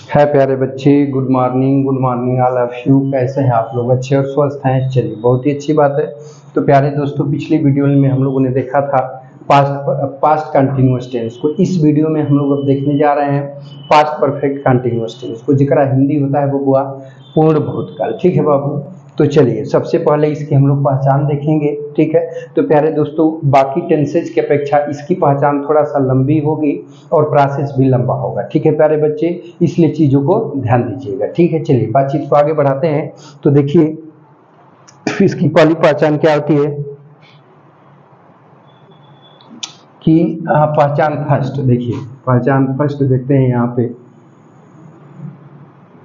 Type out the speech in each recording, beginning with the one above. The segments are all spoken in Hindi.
है प्यारे बच्चे, good morning all of you. कैसे हैं आप लोग? अच्छे और स्वस्थ हैं? चलिए, बहुत ही अच्छी बात है। तो प्यारे दोस्तों, पिछली वीडियो में हम लोगों ने देखा था पास्ट कंटिन्यूअस टेंस को। इस वीडियो में हम लोग अब देखने जा रहे हैं पास्ट परफेक्ट कंटिन्यूअस टेंस को, जिसका हिंदी होता है वो हुआ पूर्ण भूतकाल। ठीक है बाबू? तो चलिए, सबसे पहले इसकी हम लोग पहचान देखेंगे। ठीक है? तो प्यारे दोस्तों, बाकी टेंसेज की अपेक्षा इसकी पहचान थोड़ा सा लंबी होगी और प्रोसेस भी लंबा होगा। ठीक है प्यारे बच्चे, इसलिए चीज़ों को ध्यान दीजिएगा। ठीक है, चलिए बातचीत को आगे बढ़ाते हैं। तो देखिए, इसकी पहली पहचान क्या होती है कि पहचान फर्स्ट। देखिए, पहचान फर्स्ट देखते हैं यहाँ पे।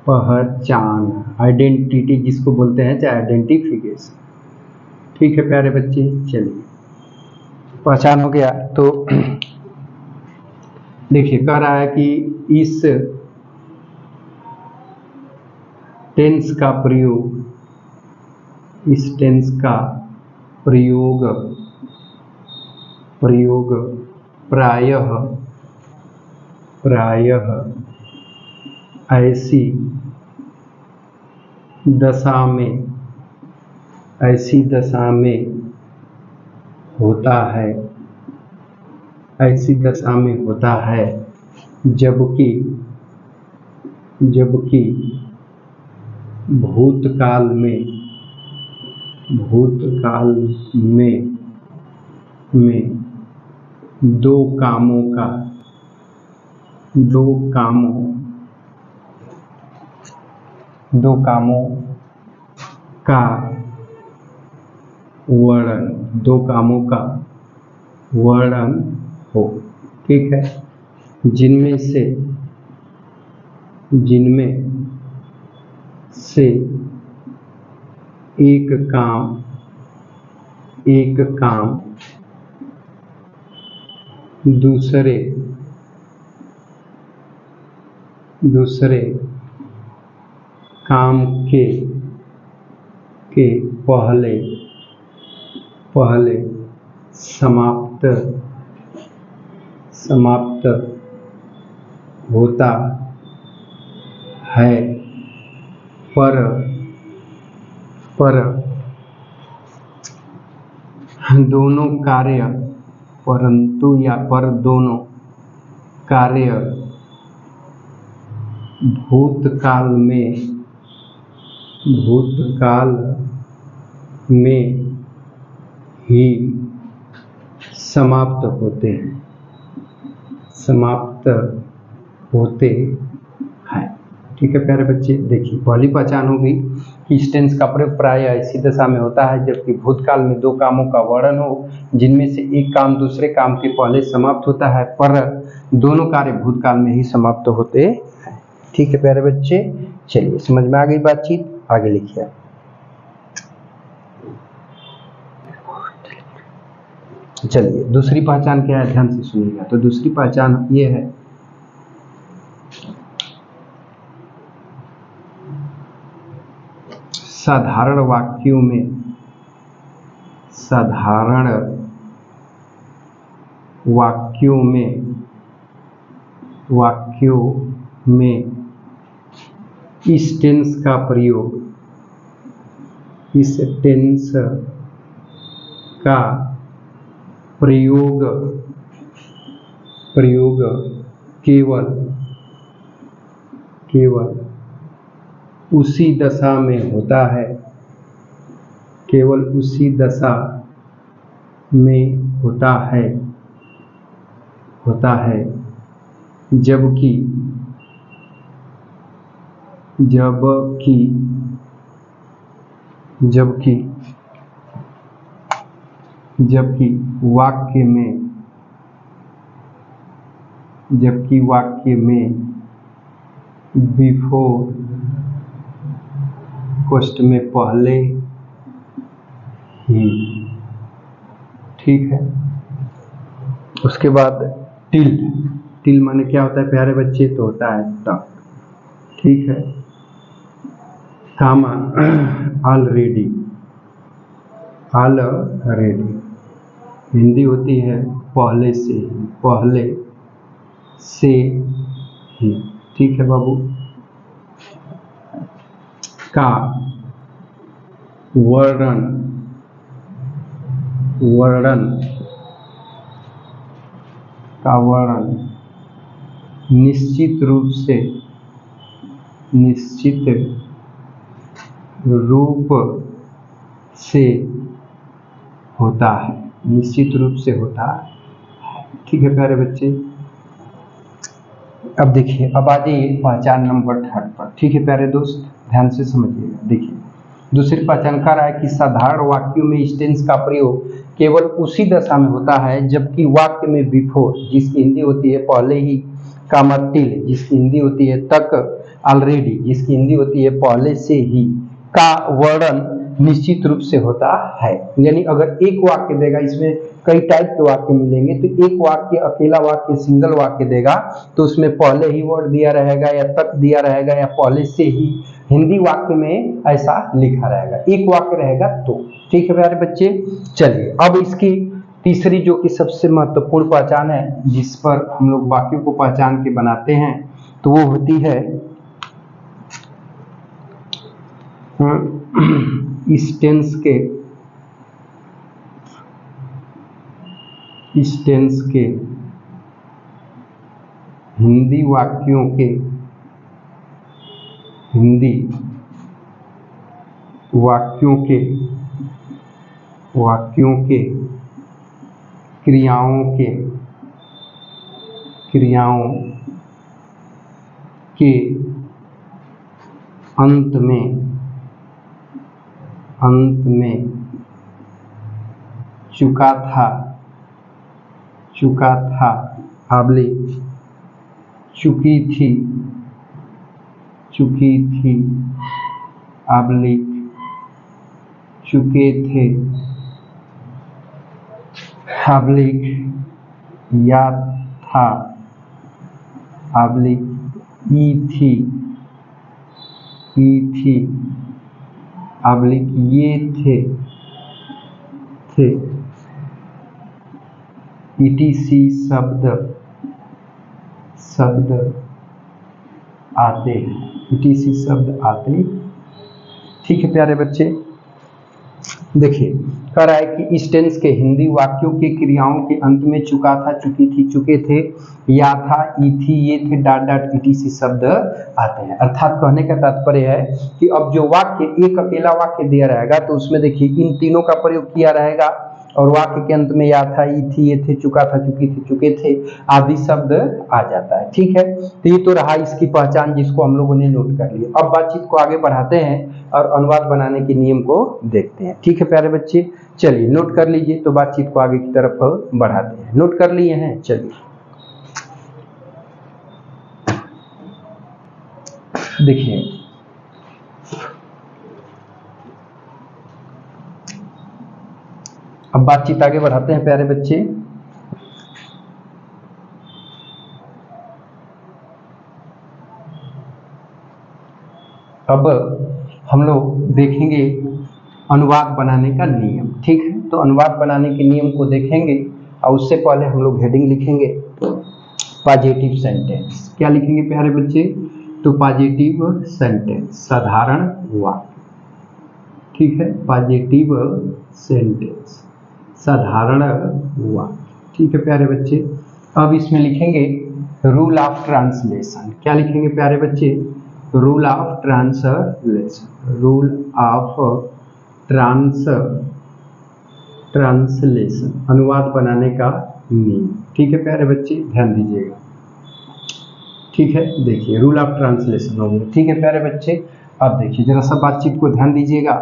पहचान, आइडेंटिटी जिसको बोलते हैं, चाहे आइडेंटिफिकेशन। ठीक है प्यारे बच्चे, चलिए पहचान हो गया। तो देखिए, कह रहा है कि इस टेंस का प्रयोग, इस टेंस का प्रयोग प्रायः ऐसी दशा में होता है जबकि भूतकाल में दो कामों का वर्णन हो। ठीक है? जिनमें से एक काम दूसरे काम के पहले समाप्त होता है, पर दोनों कार्य भूतकाल में ही समाप्त होते हैं। ठीक है प्यारे बच्चे, देखिए पहली पहचान होगी कि इस टेंस का प्रयोग प्राय ऐसी दशा में होता है जबकि भूतकाल में दो कामों का वर्णन हो, जिनमें से एक काम दूसरे काम के पहले समाप्त होता है, पर दोनों कार्य भूतकाल में ही समाप्त होते हैं। ठीक है प्यारे बच्चे, चलिए समझ में आ गई बातचीत, आगे लिखिए। चलिए, दूसरी पहचान क्या है, ध्यान से सुनिएगा। तो दूसरी पहचान ये है, साधारण वाक्यों में इस टेंस का प्रयोग केवल उसी दशा में होता है, जबकि वाक्य में बिफोर पोस्ट में पहले ही। ठीक है? उसके बाद टिल माने क्या होता है प्यारे बच्चे? तो होता है तक। ठीक है? कामा ऑलरेडी हिंदी होती है पहले से ही। ठीक है बाबू? का वर्णन निश्चित रूप से होता है, ठीक है प्यारे बच्चे। अब देखिए, अब आ जाइए पहचान नंबर 3 पर, ठीक है प्यारे दोस्त, ध्यान से समझिएगा। देखिए, दूसरी पहचान कर रहा है कि साधारण वाक्यों में इस टेंस का प्रयोग केवल उसी दशा में होता है जबकि वाक्य में बिफोर, जिसकी हिंदी होती है पहले ही, कामा टिल, जिसकी हिंदी होती है तक, ऑलरेडी, जिसकी हिंदी होती है पहले से ही, का वर्णन निश्चित रूप से होता है। यानी अगर एक वाक्य देगा, इसमें कई टाइप के वाक्य मिलेंगे, तो एक वाक्य, अकेला वाक्य, सिंगल वाक्य देगा तो उसमें पहले ही वर्ड दिया रहेगा या तक दिया रहेगा या पहले से ही। हिंदी वाक्य में ऐसा लिखा रहेगा, एक वाक्य रहेगा तो, ठीक है प्यारे बच्चे। चलिए, अब इसकी तीसरी जो कि सबसे महत्वपूर्ण पहचान है, जिस पर हम लोग वाक्यों को पहचान के बनाते हैं, तो वो होती है इस टेंस के हिंदी वाक्यों के क्रियाओं के अंत में चुका था, ऑब्लिक चुकी थी, ऑब्लिक चुके थे, ऑब्लिक या था, ऑब्लिक ई थी, ऑब्लिक ये थे, ETC शब्द आते हैं, ETC शब्द आते, ठीक है प्यारे बच्चे। देखिए, कह रहा है कि इस टेंस के हिंदी वाक्यों के क्रियाओं के अंत में चुका था, चुकी थी, चुके थे, या था, ई थी, ये थे, ETC शब्द आते हैं। अर्थात कहने का तात्पर्य है कि अब जो वाक्य, एक अकेला वाक्य दिया रहेगा तो उसमें देखिए इन तीनों का प्रयोग किया रहेगा और वाक्य के अंत में या था, ई थी, ये थे, चुका था, चुकी थी, चुके थे आदि शब्द आ जाता है, ठीक है। तो ये तो रहा इसकी पहचान, जिसको हम लोगों ने नोट कर लिया। अब बातचीत को आगे बढ़ाते हैं और अनुवाद बनाने के नियम को देखते हैं, ठीक है प्यारे बच्चे। चलिए, नोट कर लीजिए, तो बातचीत को आगे की तरफ बढ़ाते हैं। नोट कर लिए हैं? चलिए देखिए, अब बातचीत आगे बढ़ाते हैं प्यारे बच्चे। अब हम लोग देखेंगे अनुवाद बनाने का नियम, ठीक है। तो अनुवाद बनाने के नियम को देखेंगे और उससे पहले हम लोग हेडिंग लिखेंगे पॉजिटिव सेंटेंस। क्या लिखेंगे प्यारे बच्चे? तो पॉजिटिव सेंटेंस, साधारण वाक्य, ठीक है। पॉजिटिव सेंटेंस, साधारण वाक्य, ठीक है प्यारे बच्चे। अब इसमें लिखेंगे रूल ऑफ ट्रांसलेशन। क्या लिखेंगे प्यारे बच्चे? Rule of translation, rule of translation, अनुवाद बनाने का नियम, ठीक है प्यारे बच्चे, ध्यान दीजिएगा, ठीक है। देखिए, रूल ऑफ ट्रांसलेशन हो गया, ठीक है प्यारे बच्चे। अब देखिए जरा सा बातचीत को ध्यान दीजिएगा।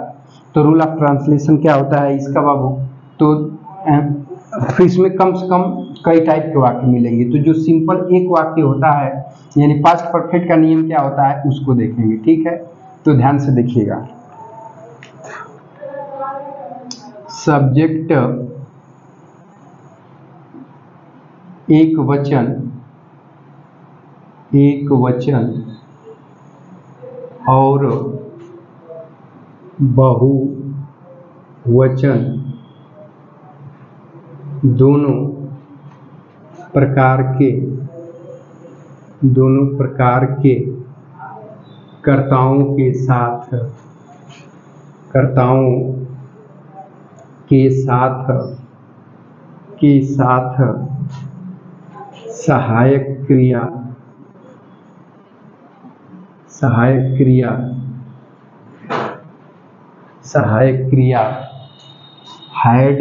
तो रूल ऑफ ट्रांसलेशन क्या होता है इसका बाबू? तो इसमें कम से कम कई टाइप के वाक्य मिलेंगे। तो जो सिंपल एक वाक्य होता है, यानी पास्ट परफेक्ट का नियम क्या होता है उसको देखेंगे, ठीक है। तो ध्यान से देखिएगा। सब्जेक्ट एक वचन और बहुवचन दोनों प्रकार के कर्ताओं के साथ, कर्ताओं के साथ, के साथ सहायक क्रिया, सहायक क्रिया, सहायक क्रिया हैड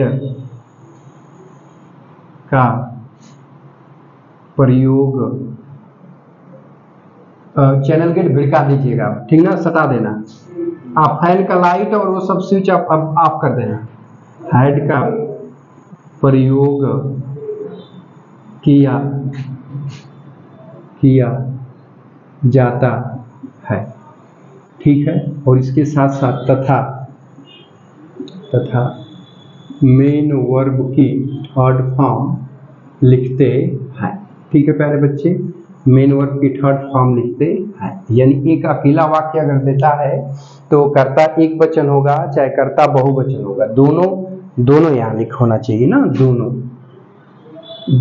का प्रयोग, चैनल गेट भिड़का दीजिएगा, ठीक ना, सटा देना आप, फैन का लाइट और वो सब स्विच ऑफ कर देना। हैड का प्रयोग किया, किया जाता है, ठीक है। और इसके साथ साथ तथा, तथा मेन वर्ब की थर्ड फॉर्म लिखते हैं, ठीक है प्यारे बच्चे, मेन वर्ब की थर्ड फॉर्म लिखते हैं। यानी एक अकेला वाक्य अगर देता है तो कर्ता एक वचन होगा चाहे कर्ता बहुवचन होगा, दोनों यहाँ लिख होना चाहिए ना,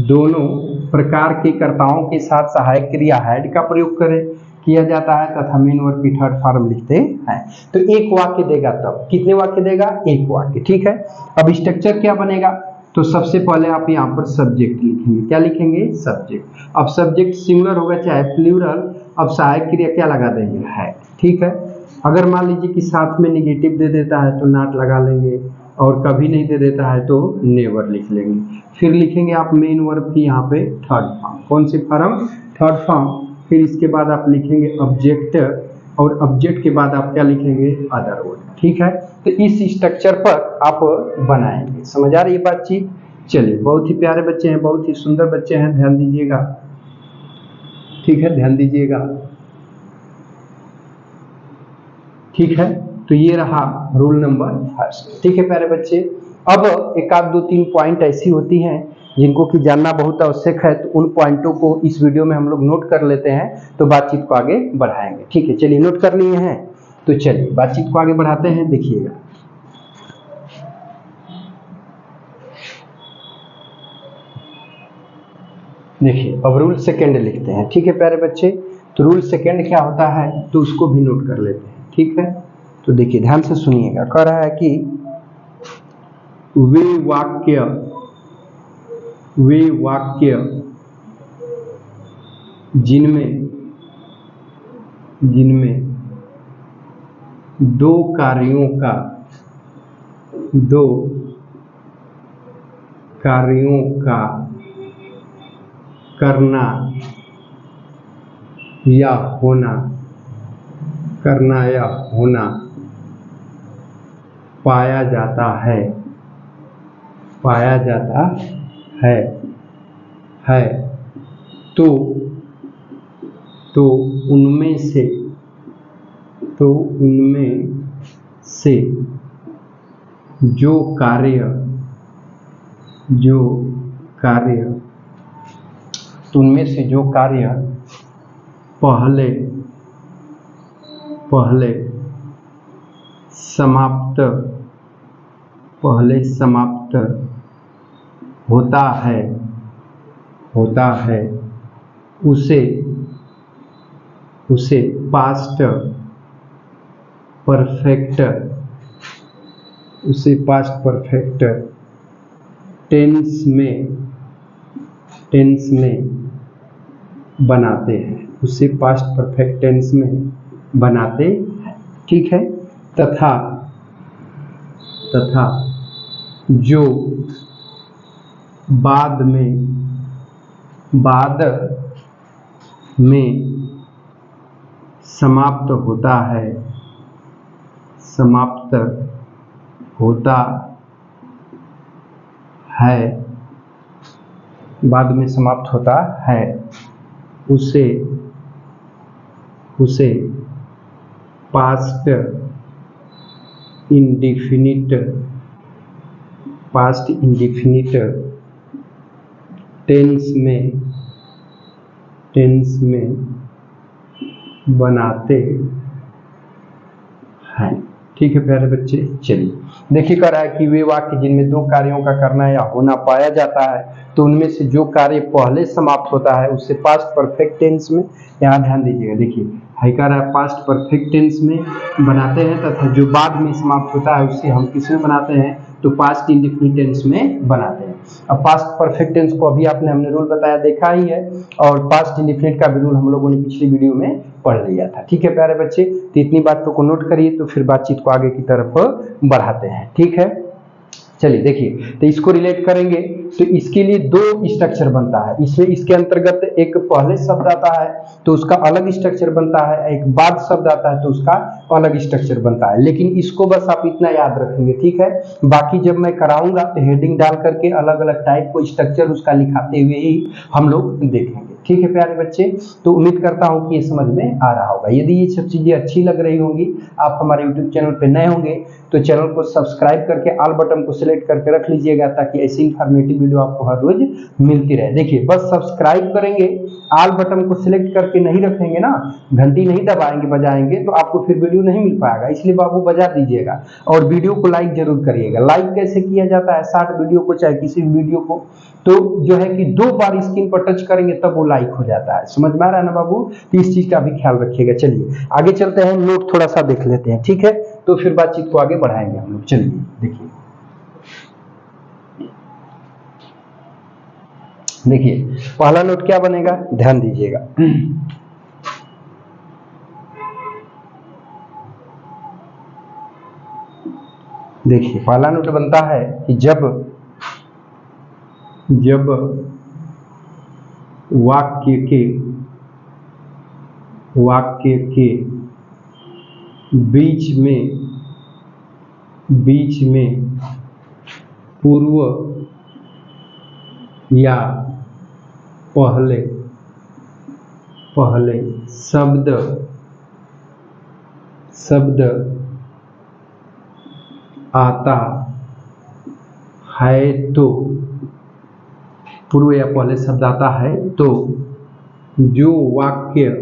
दोनों प्रकार के कर्ताओं के साथ सहायक क्रिया हैड का प्रयोग करें किया जाता है तथा मेन वर्ब की थर्ड फॉर्म लिखते हैं। तो एक वाक्य देगा, तब कितने वाक्य देगा, एक वाक्य, ठीक है। अब स्ट्रक्चर क्या बनेगा, तो सबसे पहले आप यहाँ पर सब्जेक्ट लिखेंगे, क्या लिखेंगे, सब्जेक्ट। अब सब्जेक्ट सिंगुलर होगा चाहे प्लूरल, अब सहायक क्रिया क्या लगा देंगे, है, ठीक है। अगर मान लीजिए कि साथ में निगेटिव दे देता है तो नॉट लगा लेंगे, और कभी नहीं दे देता है तो नेवर लिख लेंगे। फिर लिखेंगे आप मेन वर्ब की यहाँ पे थर्ड फॉर्म, कौन सी फॉर्म, थर्ड फॉर्म। फिर इसके बाद आप लिखेंगे ऑब्जेक्ट, और ऑब्जेक्ट के बाद आप क्या लिखेंगे, अदर वर्ड, ठीक है। तो इस स्ट्रक्चर पर आप बनाएंगे, समझ आ रही है बातचीत। चलिए, बहुत ही प्यारे बच्चे हैं, बहुत ही सुंदर बच्चे हैं, ध्यान दीजिएगा, ठीक है, ध्यान दीजिएगा, ठीक है। तो ये रहा रूल नंबर फर्स्ट, ठीक है प्यारे बच्चे। अब एक आध दो तीन पॉइंट ऐसी होती हैं जिनको कि जानना बहुत आवश्यक है, तो उन पॉइंटों को इस वीडियो में हम लोग नोट कर लेते हैं, तो बातचीत को आगे बढ़ाएंगे, ठीक है। चलिए, नोट कर लिए हैं, तो चलिए बातचीत को आगे बढ़ाते हैं। देखिएगा, देखिए अब रूल सेकेंड लिखते हैं, ठीक है प्यारे बच्चे। तो रूल सेकेंड क्या होता है, तो उसको भी नोट कर लेते हैं, ठीक है। तो देखिए ध्यान से सुनिएगा, कह रहा है कि वे वाक्य, वे वाक्य जिनमें, जिनमें दो कार्यों का, दो कार्यों का करना या होना, करना या होना पाया जाता है, पाया जाता है, तो उनमें से, तो उनमें से जो कार्य, जो कार्य, तो उनमें से जो कार्य पहले, पहले समाप्त, पहले समाप्त होता है, होता है, उसे, उसे पास्ट परफेक्ट, उसे पास्ट परफेक्ट टेंस में, टेंस में बनाते हैं, उसे पास्ट परफेक्ट टेंस में बनाते हैं, ठीक है। तथा, तथा जो बाद में, बाद में समाप्त होता है, समाप्त होता है, बाद में समाप्त होता है, उसे, उसे past indefinite, past indefinite tense में, टेंस में बनाते हैं, ठीक है प्यारे बच्चे। चलिए देखिए, कह रहा है कि वे वाक्य जिनमें दो कार्यों का करना या होना पाया जाता है, तो उनमें से जो कार्य पहले समाप्त होता है उससे पास्ट परफेक्ट टेंस में, यहाँ ध्यान दीजिएगा, देखिए कह रहा है पास्ट परफेक्ट टेंस में बनाते हैं तथा जो बाद में समाप्त होता है उससे हम किस में बनाते हैं, तो पास्ट इंडेफिनिट टेंस में बनाते हैं। अब पास्ट परफेक्ट टेंस को अभी हमने रूल बताया, देखा ही है, और पास्ट इंडेफिनिट का भी रूल हम लोगों ने पिछली वीडियो में पढ़ लिया था। ठीक है प्यारे बच्चे, तो इतनी बातों को नोट करिए, तो फिर बातचीत को आगे की तरफ बढ़ाते हैं। ठीक है, चलिए देखिए, तो इसको रिलेट करेंगे तो इसके लिए दो स्ट्रक्चर बनता है। इसमें इसके अंतर्गत एक पहले शब्द आता है तो उसका अलग स्ट्रक्चर बनता है, एक बाद शब्द आता है तो उसका अलग स्ट्रक्चर बनता है। लेकिन इसको बस आप इतना याद रखेंगे, ठीक है। बाकी जब मैं कराऊंगा तो हेडिंग डाल करके अलग अलग टाइप को स्ट्रक्चर उसका लिखाते हुए ही हम लोग देखेंगे। ठीक है प्यारे बच्चे, तो उम्मीद करता हूं कि ये समझ में आ रहा होगा। यदि ये सब चीजें अच्छी लग रही होंगी, आप हमारे YouTube चैनल पे नए होंगे तो चैनल को सब्सक्राइब करके ऑल बटन को सिलेक्ट करके रख लीजिएगा, ताकि ऐसी इंफॉर्मेटिव वीडियो आपको हर रोज मिलती रहे। देखिए, बस सब्सक्राइब करेंगे, ऑल बटन को सिलेक्ट करके नहीं रखेंगे ना, घंटी नहीं दबाएंगे बजाएंगे, तो आपको फिर वीडियो नहीं मिल पाएगा। इसलिए बाबू बजा दीजिएगा और वीडियो को लाइक जरूर करिएगा। लाइक कैसे किया जाता है, शॉर्ट वीडियो को चाहे किसी भी वीडियो को, तो जो है कि 2 बार स्क्रीन पर टच करेंगे तब वो लाइक हो जाता है। समझ में आ रहा है ना बाबू, तो इस चीज का भी ख्याल रखिएगा। चलिए आगे चलते हैं, नोट थोड़ा सा देख लेते हैं, ठीक है, तो फिर बातचीत को आगे बढ़ाएंगे हम लोग। चलिए देखिए, पहला नोट क्या बनेगा, ध्यान दीजिएगा। देखिए, पहला नोट बनता है कि जब वाक्य के बीच में पूर्व या पहले शब्द आता है तो, पूर्व या पहले शब्द आता है तो जो वाक्य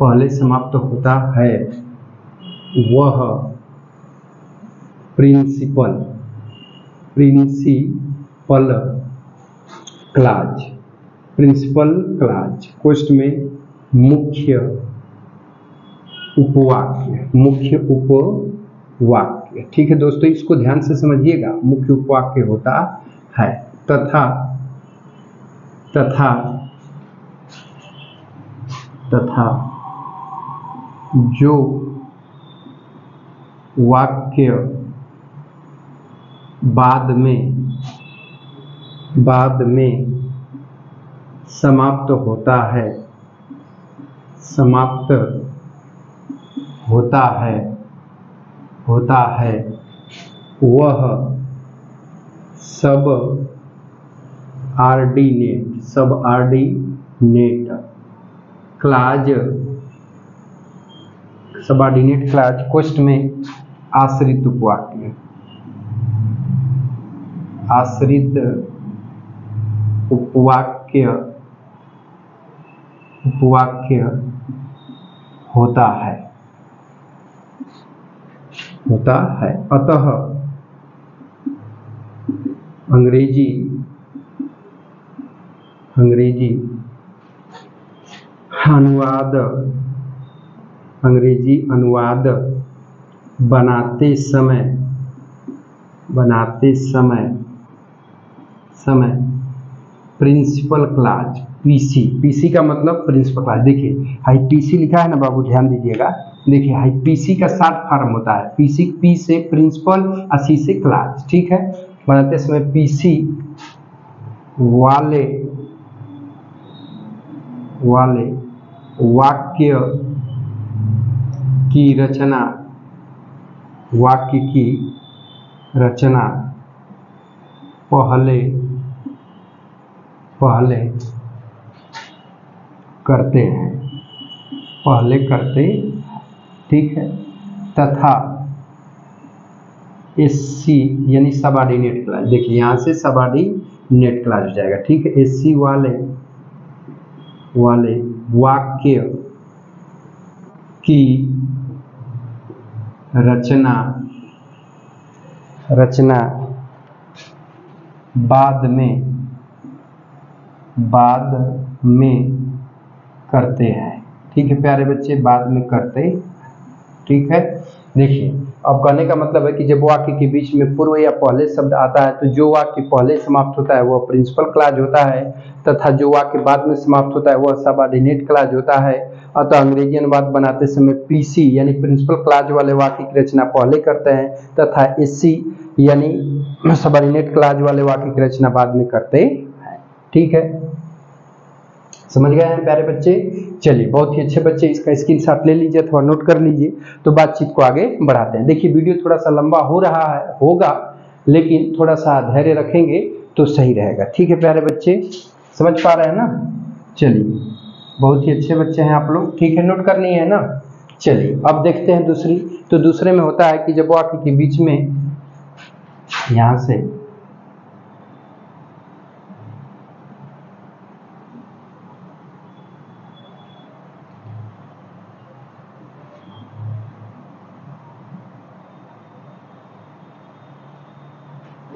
पहले समाप्त होता है, वह प्रिंसिपल क्लॉज कोष्ठ में मुख्य उपवाक्य। ठीक है दोस्तों, इसको ध्यान से समझिएगा। मुख्य उपवाक्य होता है तथा जो वाक्य बाद में समाप्त होता है वह सब सबऑर्डिनेट क्लॉज कोष्ठ में आश्रित उपवाक्य होता है। अतः अंग्रेजी अनुवाद बनाते समय प्रिंसिपल क्लॉज पीसी का मतलब प्रिंसिपल क्लॉज। देखिए हाई पीसी लिखा है ना बाबू, ध्यान दीजिएगा। देखिए हाई पीसी का शॉर्ट फॉर्म होता है, पी से प्रिंसिपल और सी से क्लॉज। ठीक है, बनाते समय पीसी वाले वाक्य की रचना पहले करते, ठीक है, तथा एससी यानी सबऑर्डिनेट क्लॉज। देखिए यहाँ से सबऑर्डिनेट क्लॉज हो जाएगा। ठीक है, एससी वाले वाले वाक्य की रचना बाद में करते हैं। ठीक है प्यारे बच्चे, बाद में करते। ठीक है, देखिए अब कहने का मतलब है कि जब वाक्य के बीच में पूर्व या पहले शब्द आता है तो जो वाक्य पहले समाप्त होता है वह प्रिंसिपल क्लॉज होता है, तथा जो वाक्य बाद में समाप्त होता है वह सबऑर्डिनेट क्लॉज होता है। अतः अंग्रेजी अनुवाद बनाते समय पीसी यानी प्रिंसिपल क्लॉज वाले वाक्य की रचना पहले करते हैं तथा एससी यानी सबऑर्डिनेट क्लॉज वाले वाक्य की रचना बाद में करते हैं। ठीक है, समझ गए हैं प्यारे बच्चे? चलिए बहुत ही अच्छे बच्चे, इसका स्क्रीनशॉट ले लीजिए अथवा नोट कर लीजिए। तो बातचीत को आगे बढ़ाते हैं। देखिए वीडियो थोड़ा सा लंबा होगा लेकिन थोड़ा सा धैर्य रखेंगे तो सही रहेगा। ठीक है प्यारे बच्चे, समझ पा रहे हैं ना? चलिए बहुत ही अच्छे बच्चे हैं आप लोग। ठीक है, नोट करनी है ना? चलिए अब देखते हैं दूसरी। तो दूसरे में होता है कि जब वाक्य के बीच में यहां से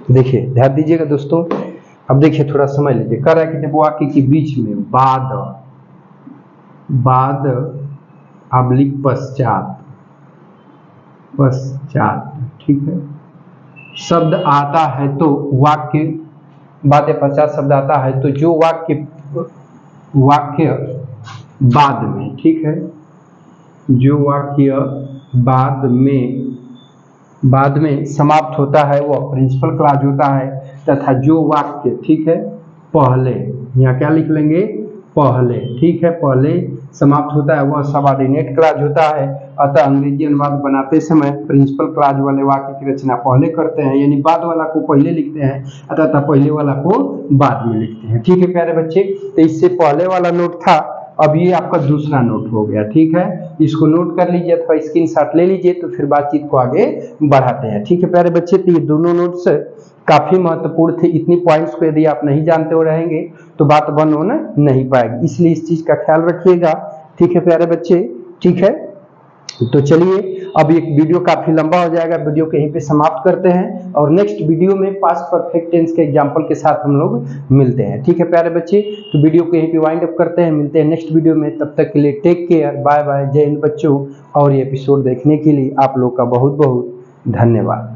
देखिए ध्यान दीजिएगा दोस्तों। अब देखिए थोड़ा समझ लीजिए, कह रहा है कि जब वाक्य के बीच में बाद अब्लिक पश्चात, ठीक है, शब्द आता है तो वाक्य बाद पश्चात शब्द आता है तो जो वाक्य बाद में, ठीक है, जो वाक्य बाद में समाप्त होता है वह प्रिंसिपल क्लॉज होता है, तथा जो वाक्य, ठीक है, पहले, यहाँ क्या लिख लेंगे? पहले, ठीक है, पहले समाप्त होता है वह सबऑर्डिनेट क्लॉज होता है। अतः अंग्रेजी अनुवाद बनाते समय प्रिंसिपल क्लॉज वाले वाक्य की रचना पहले करते हैं, यानी बाद वाला को पहले लिखते हैं अतः पहले वाला को बाद में लिखते हैं। ठीक है प्यारे बच्चे, तो इससे पहले वाला नोट था, अब ये आपका दूसरा नोट हो गया। ठीक है, इसको नोट कर लीजिए अथवा स्क्रीनशॉट ले लीजिए, तो फिर बातचीत को आगे बढ़ाते हैं। ठीक है प्यारे बच्चे, तो ये दोनों नोट्स काफी महत्वपूर्ण थे। इतनी पॉइंट्स को यदि आप नहीं जानते हो रहेंगे तो बात बन होना नहीं पाएगी, इसलिए इस चीज का ख्याल रखिएगा। ठीक है प्यारे बच्चे, ठीक है, तो चलिए अब एक वीडियो काफी लंबा हो जाएगा, वीडियो को यहीं पे समाप्त करते हैं और नेक्स्ट वीडियो में पास्ट परफेक्ट टेंस के एग्जांपल के साथ हम लोग मिलते हैं। ठीक है प्यारे बच्चे, तो वीडियो को यहीं पे वाइंड अप करते हैं, मिलते हैं नेक्स्ट वीडियो में। तब तक के लिए टेक केयर, बाय बाय, जय हिंद बच्चों। और ये एपिसोड देखने के लिए आप लोग का बहुत बहुत धन्यवाद।